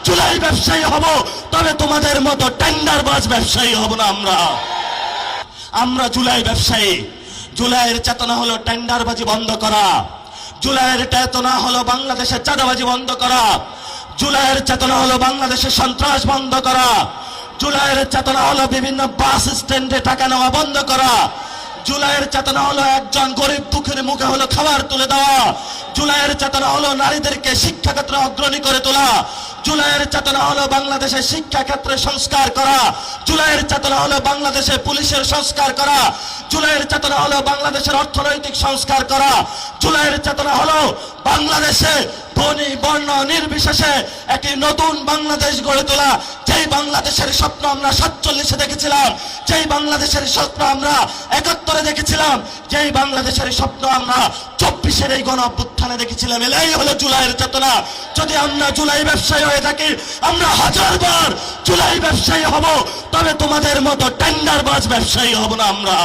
জুলাই ব্যবসায়ী হব, তবে তোমাদের মতো টেন্ডারবাজ ব্যবসায়ী হব না। আমরা জুলাই ব্যবসায়ী। জুলাইয়ের চেতনা হলো টেন্ডারবাজি বন্ধ করা, জুলাইয়ের চেতনা হলো বাংলাদেশের চাঁদাবাজি বন্ধ করা, জুলাইয়ের চেতনা হলো বাংলাদেশের সন্ত্রাস বন্ধ করা, জুলাইয়ের চেতনা হলো বিভিন্ন বাস স্ট্যান্ডে টাকা নেওয়া বন্ধ করা, জুলাইয়ের চেতনা হলো একজন গরিব দুঃখের মুখে হলো খাবার তুলে দেওয়া, জুলাইয়ের চেতনা হলো নারীদেরকে শিক্ষা ক্ষেত্রে অগ্রণী করে তোলা, জুলাইয়ের চেতনা হলো বাংলাদেশের শিক্ষা ক্ষেত্রে সংস্কার করা, জুলাইয়ের চেতনা হলো বাংলাদেশে পুলিশের সংস্কার করা, জুলাইয়ের চেতনা হলো বাংলাদেশের অর্থনৈতিক সংস্কার করা, জুলাইয়ের চেতনা হলো বাংলাদেশে ধনী বর্ণ নির্বিশেষে একটি নতুন বাংলাদেশ গড়ে তোলা। যেই বাংলাদেশের স্বপ্ন আমরা 47-এ দেখেছিলাম, যেই বাংলাদেশের স্বপ্ন আমরা 71-এ দেখেছিলাম, যেই বাংলাদেশের স্বপ্ন আমরা 24-এর এই গণ অভ্যুত্থানে দেখেছিলাম, এটাই হলো জুলাইয়ের চেতনা। যদি আমরা জুলাই ব্যবসায়ী হয়ে থাকি, আমরা হাজারবার জুলাই ব্যবসায়ী হব, তবে তোমাদের মতো টেন্ডারবাজ ব্যবসায়ী হব না আমরা।